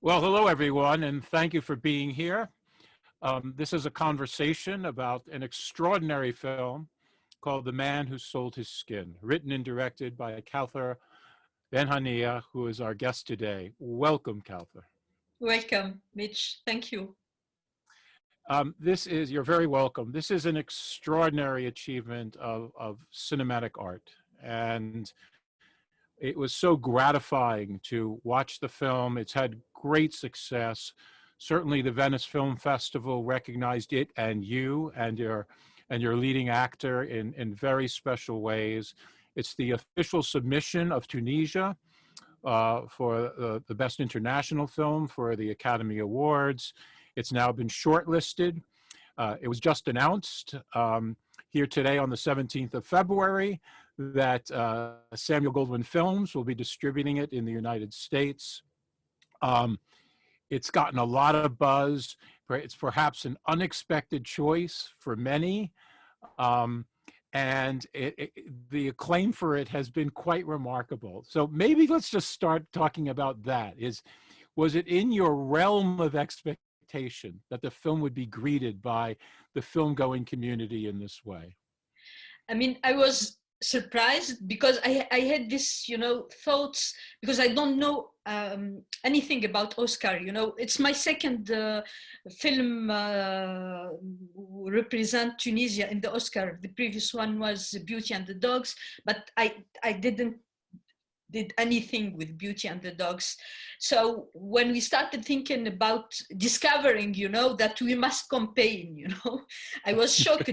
Well, hello, everyone, and thank you for being here. This is a conversation about an extraordinary film called The Man Who Sold His Skin, written and directed by Kaouther and Hania, who is our guest today. Welcome, Kaouther. Welcome, Mitch. Thank you. You're very welcome. This is an extraordinary achievement of cinematic art. And it was so gratifying to watch the film. It's had great success. Certainly, the Venice Film Festival recognized it and you and your leading actor in very special ways. It's the official submission of Tunisia for the Best International Film for the Academy Awards. It's now been shortlisted. It was just announced here today on the 17th of February that Samuel Goldwyn Films will be distributing it in the United States. It's gotten a lot of buzz. It's perhaps an unexpected choice for many. And the acclaim for it has been quite remarkable. So maybe let's just start talking about that. Was it in your realm of expectation that the film would be greeted by the film-going community in this way? I mean, I was surprised because I had this, thoughts, because I don't know anything about Oscar. It's my second film represent Tunisia in the Oscar. The previous one was Beauty and the Dogs, but I didn't did anything with Beauty and the Dogs. So when we started thinking about discovering, that we must campaign, I was shocked,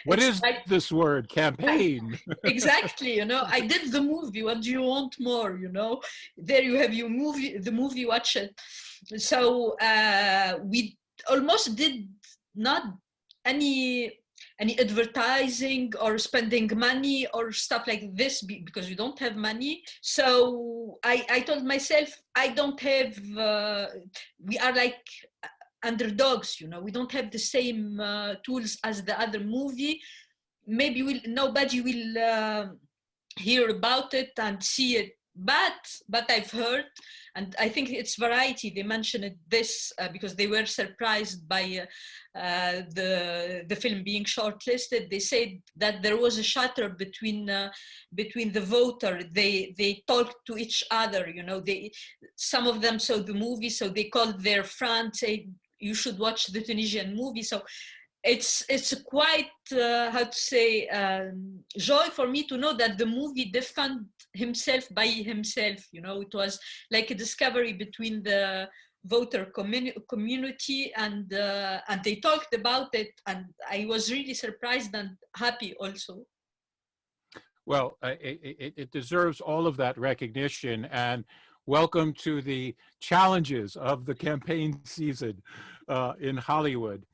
What It's is like, this word, campaign? exactly, I did the movie. What do you want more, There you have the movie, watch it. So we almost did not any advertising or spending money or stuff like this because we don't have money. So I told myself, I don't have, we are like underdogs, we don't have the same tools as the other movie. Maybe nobody will hear about it and see it, but I've heard, and I think it's Variety, they mentioned this because they were surprised by the film being shortlisted. They said that there was a shatter between the voter. They talked to each other, some of them saw the movie, so they called their friends, say you should watch the Tunisian movie. So it's quite how to say joy for me to know that the movie defended himself by himself. It was like a discovery between the voter community, and they talked about it, and I was really surprised and happy also. Well, it deserves all of that recognition, and welcome to the challenges of the campaign season in Hollywood.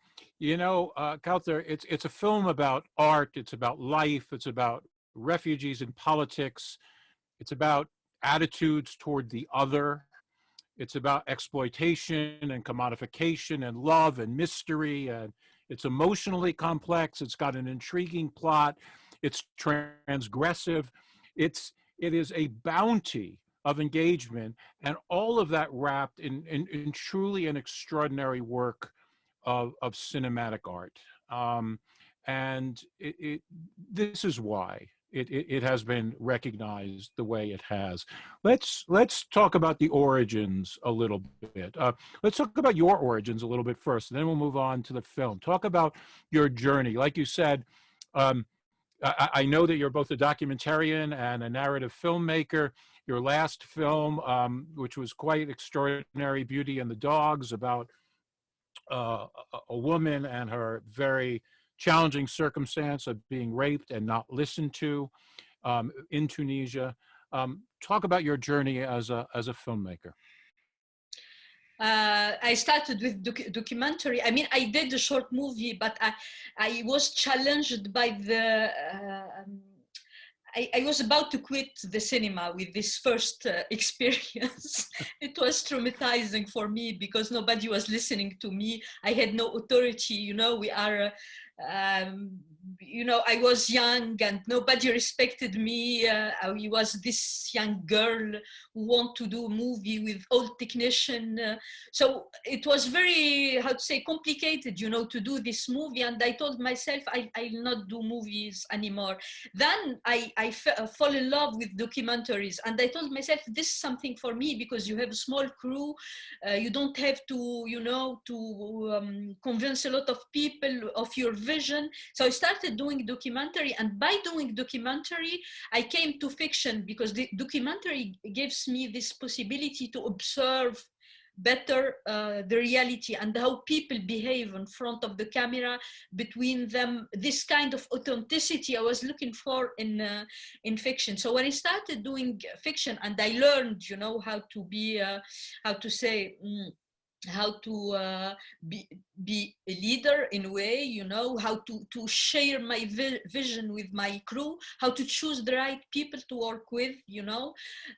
Kaouther, it's a film about art, it's about life, it's about refugees in politics, it's about attitudes toward the other, it's about exploitation and commodification and love and mystery, and it's emotionally complex, it's got an intriguing plot, it's transgressive, it is a bounty of engagement, and all of that wrapped in truly an extraordinary work of cinematic art. And this is why it has been recognized the way it has. Let's talk about the origins a little bit. Let's talk about your origins a little bit first, and then we'll move on to the film. Talk about your journey. Like you said, I know that you're both a documentarian and a narrative filmmaker. Your last film, which was quite extraordinary, Beauty and the Dogs, about a woman and her very challenging circumstance of being raped and not listened to in Tunisia. Talk about your journey as a filmmaker. I started with documentary. I mean, I did a short movie, but I was challenged by the. I was about to quit the cinema with this first experience. It was traumatizing for me because nobody was listening to me. I had no authority. We are you know, I was young and nobody respected me. I was this young girl who want to do a movie with old technician. So it was very, how to say, complicated, you know, to do this movie. And I told myself, I'll not do movies anymore. Then I fall in love with documentaries. And I told myself, this is something for me, because you have a small crew. You don't have to, you know, to convince a lot of people of your vision. So I started doing documentary, and by doing documentary, I came to fiction, because the documentary gives me this possibility to observe better the reality and how people behave in front of the camera, between them, this kind of authenticity I was looking for in fiction. So when I started doing fiction, and I learned, you know, how to be how to say how to be a leader in a way, you know, how to share my vision with my crew, how to choose the right people to work with, you know.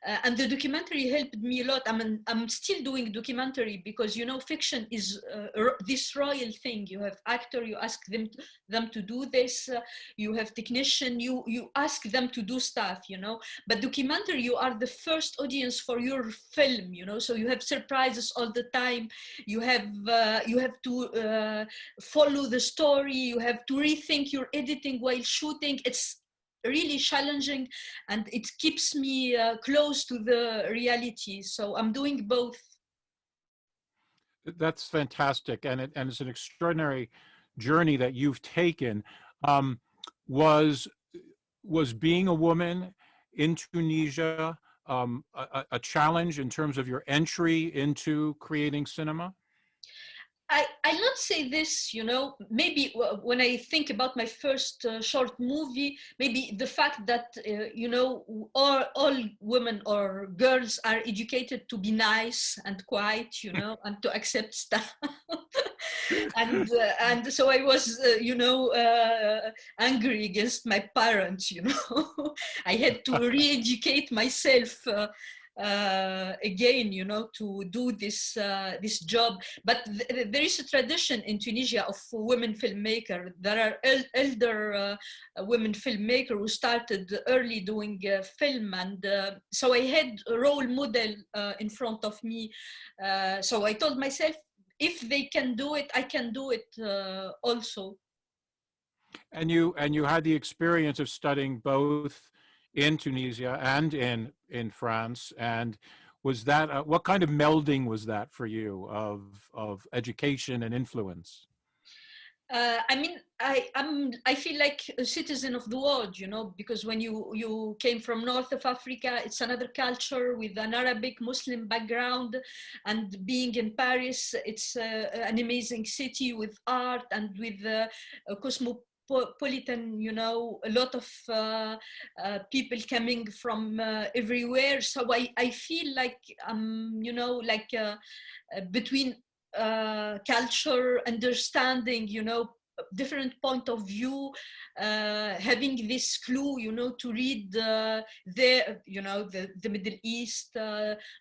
And the documentary helped me a lot. I'm still doing documentary, because, you know, fiction is this royal thing. You have actor, you ask them to do this, you have technician, you ask them to do stuff, you know. But documentary, you are the first audience for your film, you know, so you have surprises all the time. You have to follow the story. You have to rethink your editing while shooting. It's really challenging, and it keeps me close to the reality. So I'm doing both. That's fantastic, and it's an extraordinary journey that you've taken. Um, was was being a woman in Tunisia a challenge in terms of your entry into creating cinema? I'll not say this, you know, maybe when I think about my first short movie, maybe the fact that, you know, all women or girls are educated to be nice and quiet, you know, and to accept stuff. And so I was, you know, angry against my parents, you know. I had to re-educate myself again, you know, to do this job. But there is a tradition in Tunisia of women filmmaker. There are elder women filmmaker who started early doing film, and so I had a role model in front of me. So I told myself, if they can do it, I can do it also. And you had the experience of studying both in Tunisia and in France. And was that what kind of melding was that for you of education and influence? I mean, I feel like a citizen of the world, you know, because when you came from north of Africa, it's another culture with an Arabic Muslim background, and being in Paris, it's an amazing city with art and with a cosmopolitan, you know, a lot of people coming from everywhere. So I feel like you know, like between culture, understanding, you know, different point of view, having this clue, you know, to read you know, the Middle East,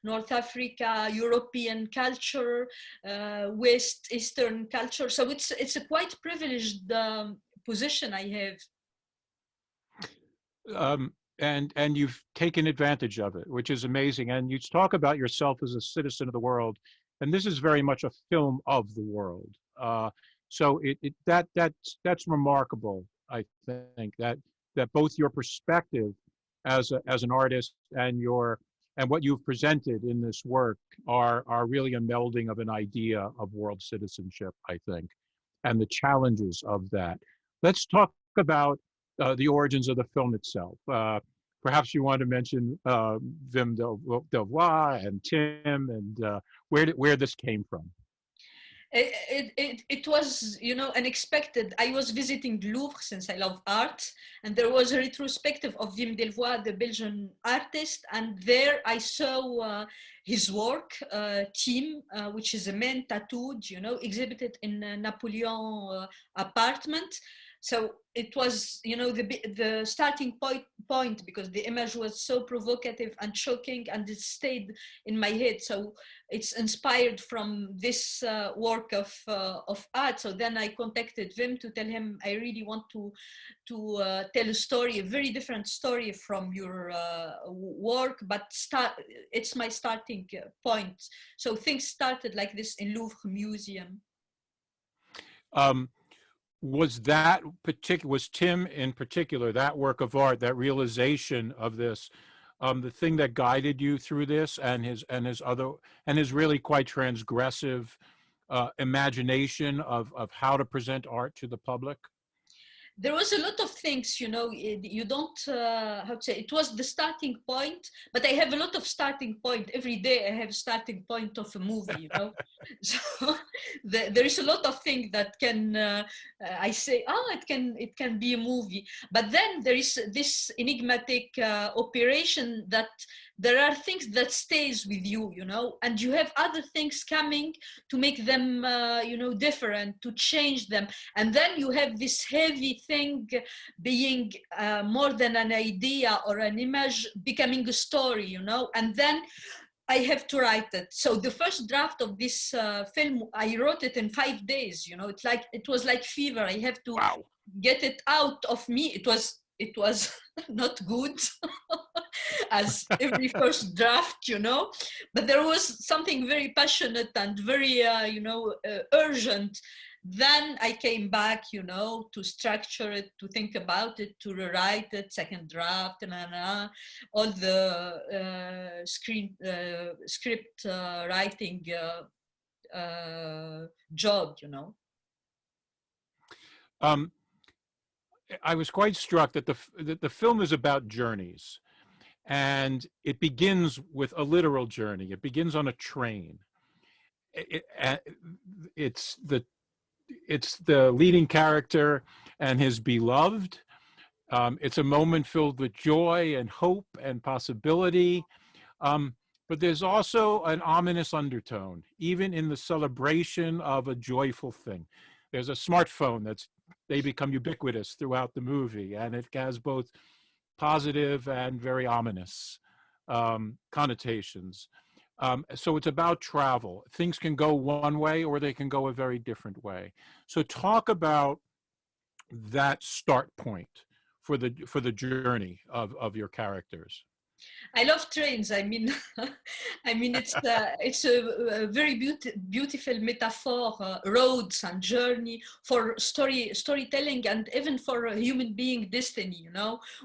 North Africa, European culture, West Eastern culture. So it's a quite privileged position I have. And you've taken advantage of it, which is amazing. And you talk about yourself as a citizen of the world, and this is very much a film of the world. So that's remarkable. I think that both your perspective as an artist and what you've presented in this work are really a melding of an idea of world citizenship, I think, and the challenges of that. Let's talk about the origins of the film itself. Perhaps you want to mention Wim Delvoye and Tim, and where this came from. It was, you know, unexpected. I was visiting the Louvre, since I love art, and there was a retrospective of Wim Delvoye, the Belgian artist, and there I saw his work, Team, which is a man tattooed, you know, exhibited in Napoleon apartment. So it was, the starting point, because the image was so provocative and shocking, and it stayed in my head. So it's inspired from this work of art. So then I contacted Vim to tell him I really want to tell a story, a very different story from your work, but it's my starting point. So things started like this in Louvre Museum. Um, was Tim in particular, that work of art, that realization of this, the thing that guided you through this, and his really quite transgressive imagination of how to present art to the public? There was a lot of things, you don't, how to say, it was the starting point, but I have a lot of starting point. Every day I have starting point of a movie. So there is a lot of things that can, I say, it can be a movie. But then there is this enigmatic operation that there are things that stays with you, and you have other things coming to make them, different, to change them. And then you have this heavy thing being more than an idea or an image, becoming a story, and then I have to write it. So the first draft of this film, I wrote it in 5 days. It was like fever. I have to Wow. get it out of me. It was not good as every first draft, but there was something very passionate and very, urgent. Then I came back, to structure it, to think about it, to rewrite it, second draft, all the script writing job, Um, I was quite struck that the film is about journeys, and it begins with a literal journey. It begins on a train. It's the leading character and his beloved. It's a moment filled with joy and hope and possibility. But there's also an ominous undertone, even in the celebration of a joyful thing. There's a smartphone they become ubiquitous throughout the movie, and it has both positive and very ominous connotations. So it's about travel. Things can go one way or they can go a very different way. So talk about that start point for the journey of your characters. I love trains. I mean, it's a very beautiful metaphor, roads and journey for storytelling, and even for a human being destiny.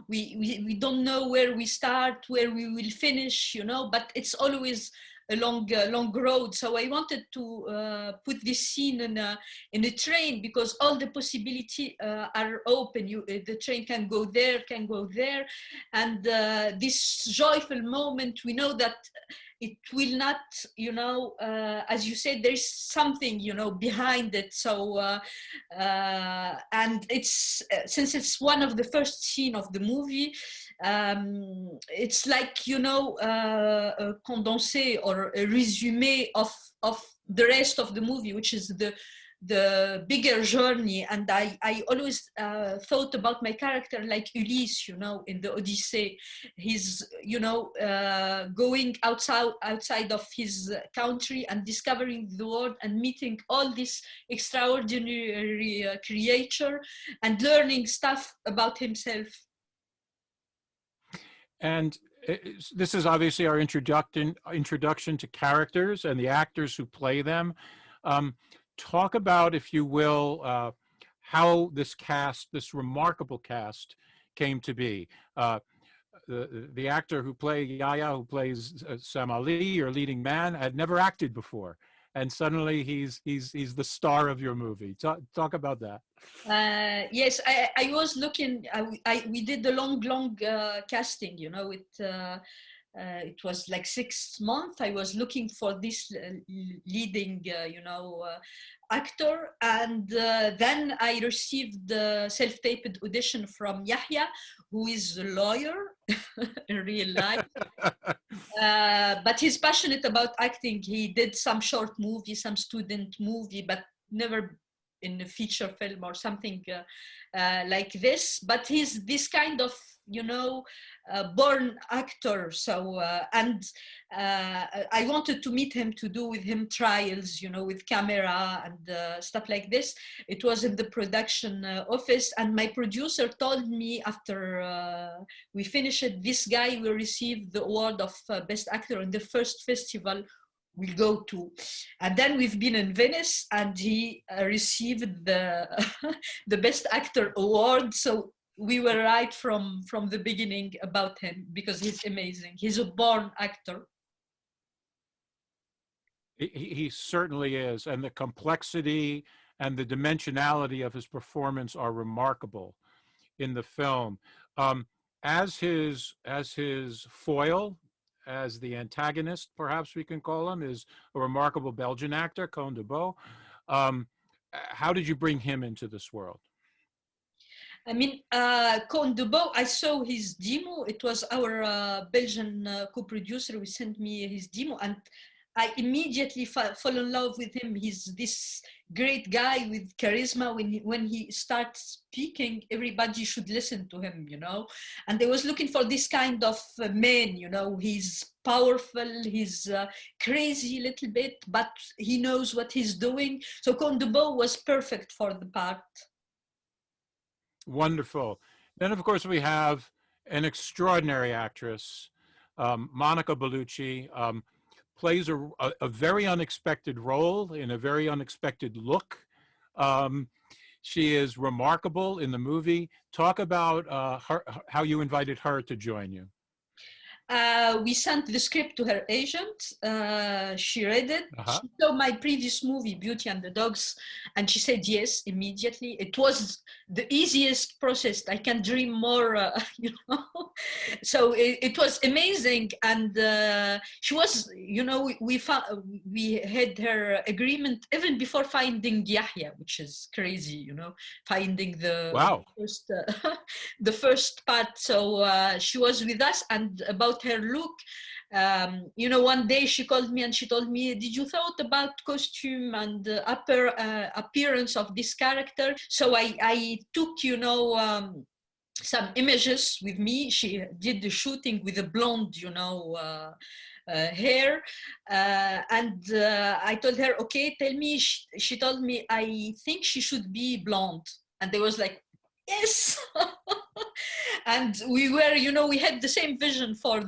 We don't know where we start, where we will finish. But it's always a long road. So I wanted to put this scene in a train, because all the possibility are open. The train can go there, and this joyful moment, we know that it will not, as you said, there is something, behind it. So and it's since it's one of the first scene of the movie, it's like, a condensé or a résumé of the rest of the movie, which is the bigger journey. And I always thought about my character like Ulysse, in the Odyssey. He's, going outside of his country and discovering the world and meeting all this extraordinary creature and learning stuff about himself. And this is obviously our introduction to characters and the actors who play them. Talk about, if you will, how this remarkable cast came to be. The actor who plays Sam Ali, your leading man, had never acted before, and suddenly he's the star of your movie. Talk about that. Yes, I was looking. We did a long casting. It was like 6 months. I was looking for this leading, actor, and then I received the self-taped audition from Yahya, who is a lawyer in real life. But he's passionate about acting. He did some short movie, some student movie, but never in a feature film or something like this. But he's this kind of, born actor. So I wanted to meet him to do with him trials, with camera and stuff like this. It was in the production office, and my producer told me after we finished it, this guy will receive the award of best actor in the first festival we'll go to. And then we've been in Venice, and he received the the best actor award. So we were right from the beginning about him, because he's amazing. He's a born actor. He certainly is, and the complexity and the dimensionality of his performance are remarkable in the film. Um, as his foil, as the antagonist, perhaps we can call him, is a remarkable Belgian actor, Koen de Boe. Um, how did you bring him into this world? I mean, Koen de Boe, I saw his demo. It was our Belgian co-producer who sent me his demo, and I immediately fell in love with him. He's this great guy with charisma. When he starts speaking, everybody should listen to him, And I was looking for this kind of man, He's powerful, he's crazy a little bit, but he knows what he's doing. So Koen de Boe was perfect for the part. Wonderful. Then, of course, we have an extraordinary actress, Monica Bellucci, plays a very unexpected role in a very unexpected look. She is remarkable in the movie. Talk about how you invited her to join you. We sent the script to her agent. She read it. Uh-huh. She saw my previous movie, Beauty and the Dogs, and she said yes immediately. It was the easiest process. I can dream more, So it was amazing, and she was, we had her agreement even before finding Yahya, which is crazy, finding Wow. the first part. So she was with us, and about her look, one day she called me and she told me, did you thought about costume and upper appearance of this character? So I took, some images with me. She did the shooting with a blonde, hair, and I told her, okay, tell me. She told me, I think she should be blonde, and they was like, yes. And we were, we had the same vision for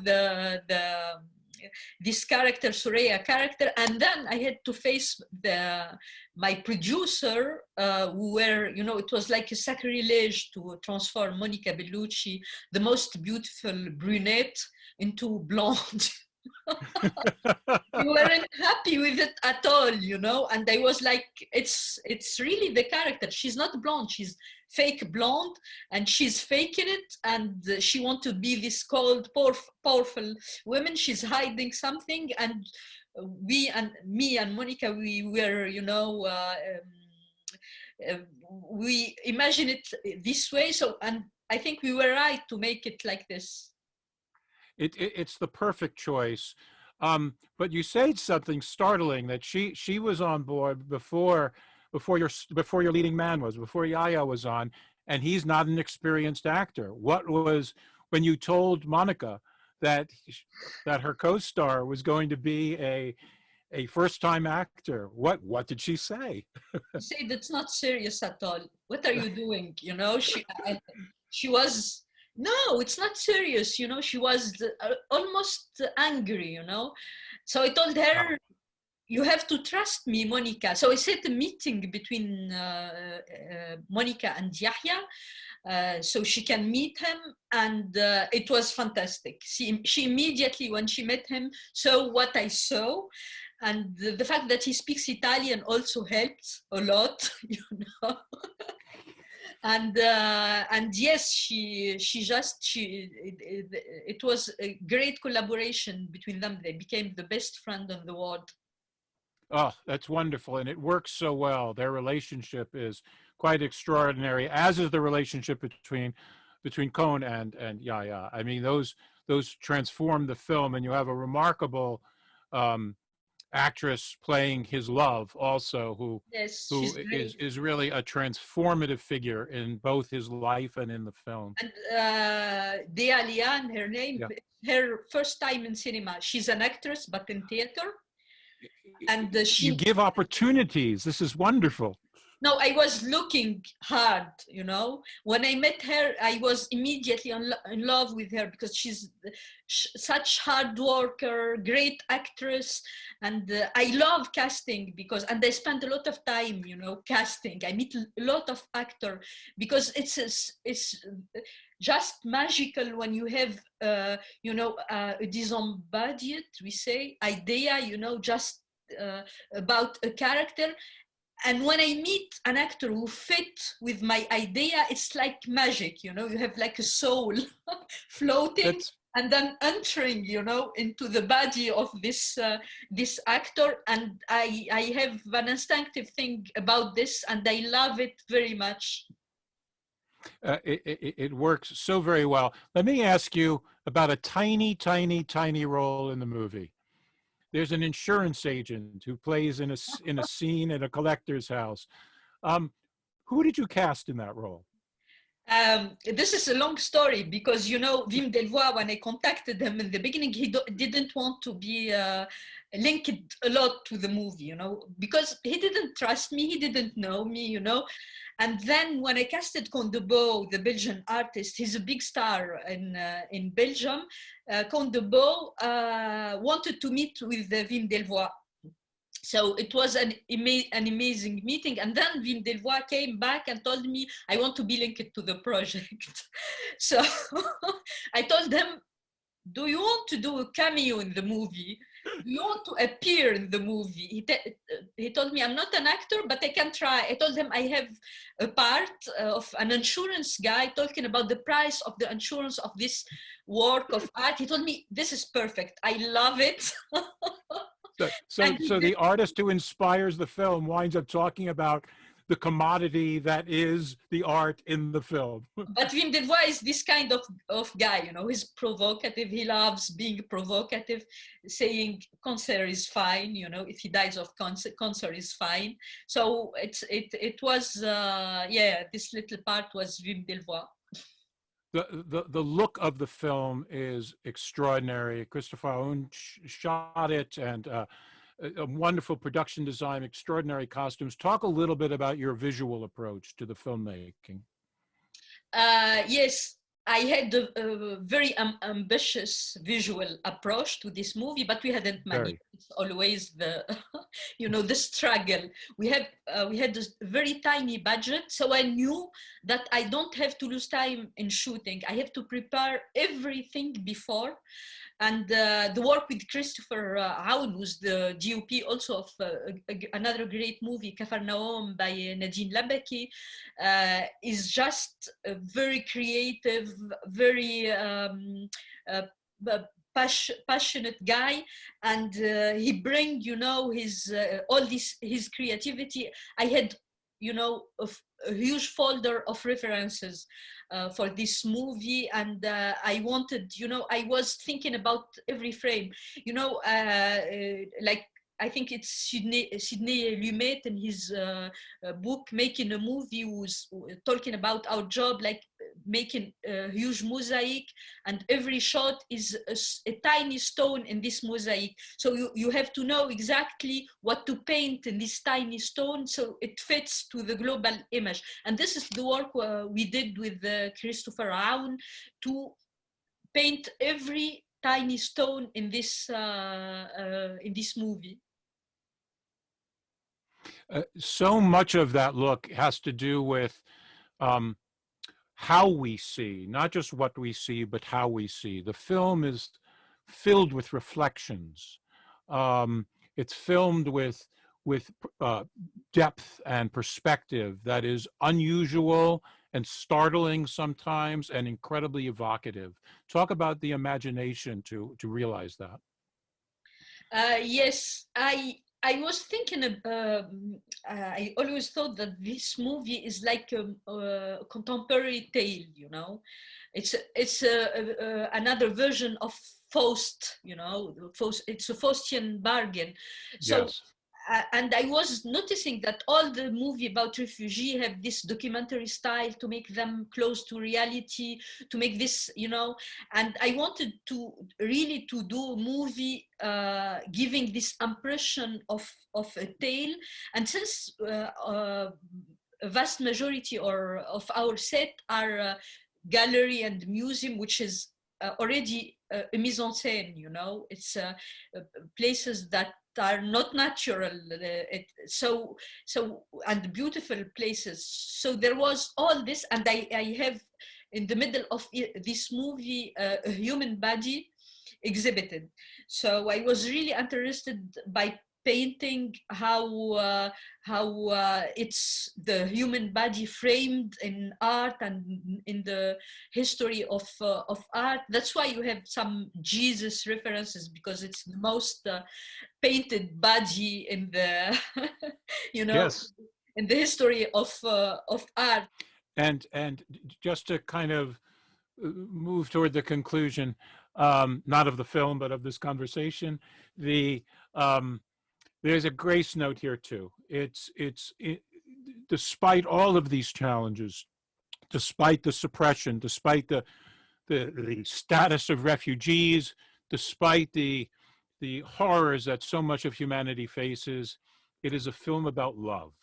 this character, Suraya character. And then I had to face my producer, who were, it was like a sacrilege to transform Monica Bellucci, the most beautiful brunette, into blonde. We weren't happy with it at all, and I was like, it's really the character. She's not blonde, she's fake blonde, and she's faking it, and she wants to be this cold, powerful woman. She's hiding something, and me and Monica, we were, we imagine it this way. So, and I think we were right to make it like this. It's the perfect choice. But you said something startling, that she was on board before your leading man was, before Yahya was on, and he's not an experienced actor. What was, when you told Monica that her co-star was going to be a first-time actor, what did she say? She said, it's not serious at all. What are you doing? She was, no, it's not serious. She was almost angry, So I told her, Wow. you have to trust me, Monica. So I set a meeting between Monica and Yahya, so she can meet him, and it was fantastic. She immediately, when she met him, saw what I saw, and the fact that he speaks Italian also helped a lot, and yes, it was a great collaboration between them. They became the best friend in the world. Oh, that's wonderful, and it works so well. Their relationship is quite extraordinary, as is the relationship between Cohn and Yahya. I mean, those transform the film, and you have a remarkable um, actress playing his love also, Yes, who she's great. is really a transformative figure in both his life and in the film. And Dea Lian, her name, Yeah. her first time in cinema. She's an actress, but in theater. And You she, give opportunities. This is wonderful. no, I was looking hard, you know. When I met her, I was immediately in love with her because she's such hard worker, great actress. And I love casting because, and I spend a lot of time, you know, casting. I meet a lot of actor because it's just magical when you have, you know, a disembodied, we say, idea, you know, just about a character, and when I meet an actor who fit with my idea, it's like magic, you know. You have like a soul floating That's and then entering, you know, into the body of this actor. And I have an instinctive thing about this, and I love it very much. it works so very well. Let me ask you about a tiny, tiny, tiny role in the movie. There's an insurance agent who plays in a scene at a collector's house. Um, who did you cast in that role? This is a long story because, you know, Wim Delvoye, when I contacted him in the beginning, he didn't want to be linked a lot to the movie, you know, because he didn't trust me, he didn't know me, you know. And then when I casted Count de Beau, the Belgian artist, he's a big star in Belgium. Count de Beau wanted to meet with Wim Delvoye. So it was an amazing meeting. And then Wim Delvoye came back and told me, I want to be linked to the project. So I told him, do you want to do a cameo in the movie? Do you want to appear in the movie? He told me, I'm not an actor, but I can try. I told him I have a part of an insurance guy talking about the price of the insurance of this work of art. He told me, this is perfect. I love it. So the artist who inspires the film winds up talking about the commodity that is the art in the film. But Wim Delvoye is this kind of guy, you know. He's provocative. He loves being provocative, saying cancer is fine, you know. If he dies of cancer is fine. So it was yeah. This little part was Wim Delvoye. The look of the film is extraordinary. Christopher Owen shot it, and a wonderful production design, extraordinary costumes. Talk a little bit about your visual approach to the filmmaking. Yes, I had a very ambitious visual approach to this movie, but we hadn't money. Very. It's always the, you know, the struggle. We had a very tiny budget, so I knew that I don't have to lose time in shooting. I have to prepare everything before. And the work with Christopher Aoun, who's the DOP also of another great movie, Cafarnaum by Nadine Labaki, is just very creative, very passionate guy, and he bring, you know, his all this his creativity. I had, you know, a huge folder of references for this movie, and I wanted, you know, I was thinking about every frame, you know, like I think it's Sidney Lumet in his book Making a Movie, who's talking about our job, like making a huge mosaic, and every shot is a tiny stone in this mosaic. So you have to know exactly what to paint in this tiny stone so it fits to the global image. And this is the work we did with Christopher Aoun to paint every tiny stone in this movie. So much of that look has to do with how we see, not just what we see, but how we see. The film is filled with reflections. It's filmed with depth and perspective that is unusual and startling sometimes, and incredibly evocative. Talk about the imagination to realize that. Yes, I was thinking of, I always thought that this movie is like a contemporary tale, you know. It's another version of Faust, you know, Faust, it's a Faustian bargain. So Yes. and I was noticing that all the movie about refugee have this documentary style to make them close to reality, to make this, you know, and I wanted to really to do a movie giving this impression of a tale. And since a vast majority or of our set are gallery and museum, which is already a mise en scène, you know, it's places that are not natural, so and beautiful places. So there was all this, and I have in the middle of this movie a human body exhibited. So I was really interested by painting how it's the human body framed in art and in the history of art. That's why you have some Jesus references, because it's the most painted body in the you know, Yes. in the history of art. And just to kind of move toward the conclusion, not of the film, but of this conversation, the there's a grace note here too. Despite all of these challenges, despite the suppression, despite the status of refugees, despite the horrors that so much of humanity faces, it is a film about love.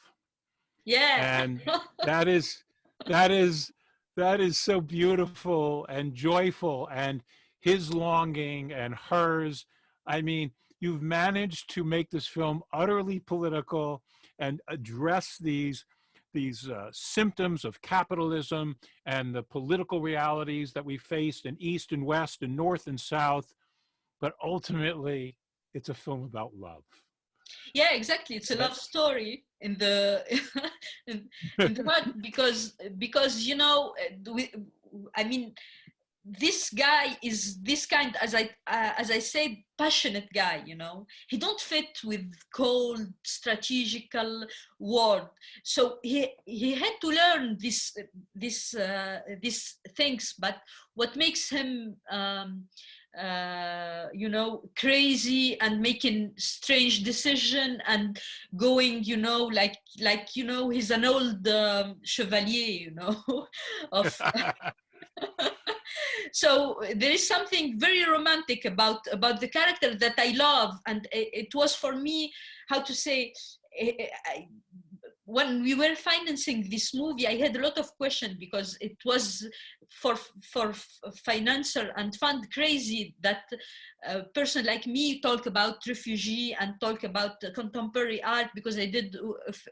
Yeah. And that is that is that is so beautiful and joyful, and his longing and hers. I mean, you've managed to make this film utterly political and address these symptoms of capitalism and the political realities that we faced in East and West and North and South. But ultimately, it's a film about love. Yeah, exactly, it's a love story in the in the heart, because you know, I mean, this guy is this kind, as I said, passionate guy, you know. He don't fit with cold strategical word. So he had to learn these things. But what makes him you know, crazy and making strange decision and going, you know, like you know, he's an old chevalier, you know, of so there is something very romantic about the character that I love. And it was for me, how to say, when we were financing this movie, I had a lot of questions, because it was for financier and fund crazy that a person like me talk about refugee and talk about contemporary art, because I did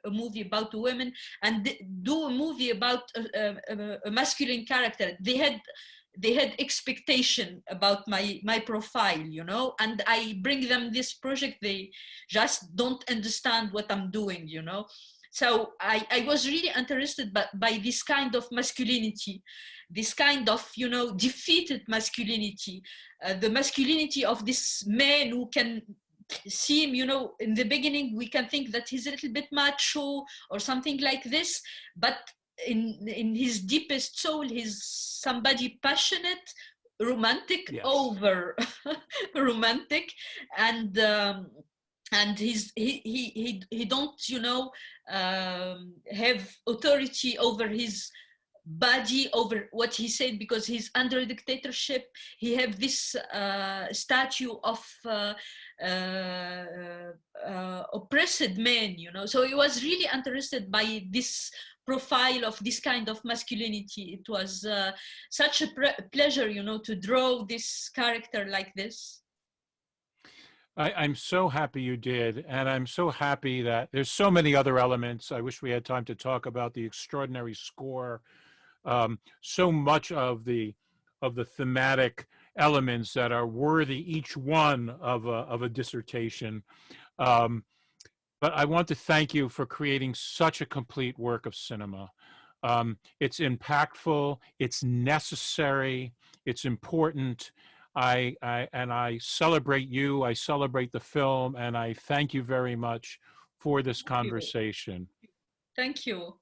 a movie about women and do a movie about a masculine character. They had expectation about my profile, you know, and I bring them this project. They just don't understand what I'm doing, you know. So I was really interested by this kind of masculinity, this kind of, you know, defeated masculinity, the masculinity of this man who can seem, you know, in the beginning we can think that he's a little bit macho or something like this, but in his deepest soul he's somebody passionate, romantic, Yes. over romantic, and he don't, you know, have authority over his body, over what he said, because he's under dictatorship. He have this statue of oppressed man, you know. So he was really interested by this profile of this kind of masculinity. It was such a pleasure, you know, to draw this character like this. I'm so happy you did, and I'm so happy that there's so many other elements. I wish we had time to talk about the extraordinary score, so much of the thematic elements that are worthy each one of a dissertation. Um, but I want to thank you for creating such a complete work of cinema. It's impactful, it's necessary, it's important. I celebrate you, I celebrate the film, and I thank you very much for this Thank you. conversation. Thank you.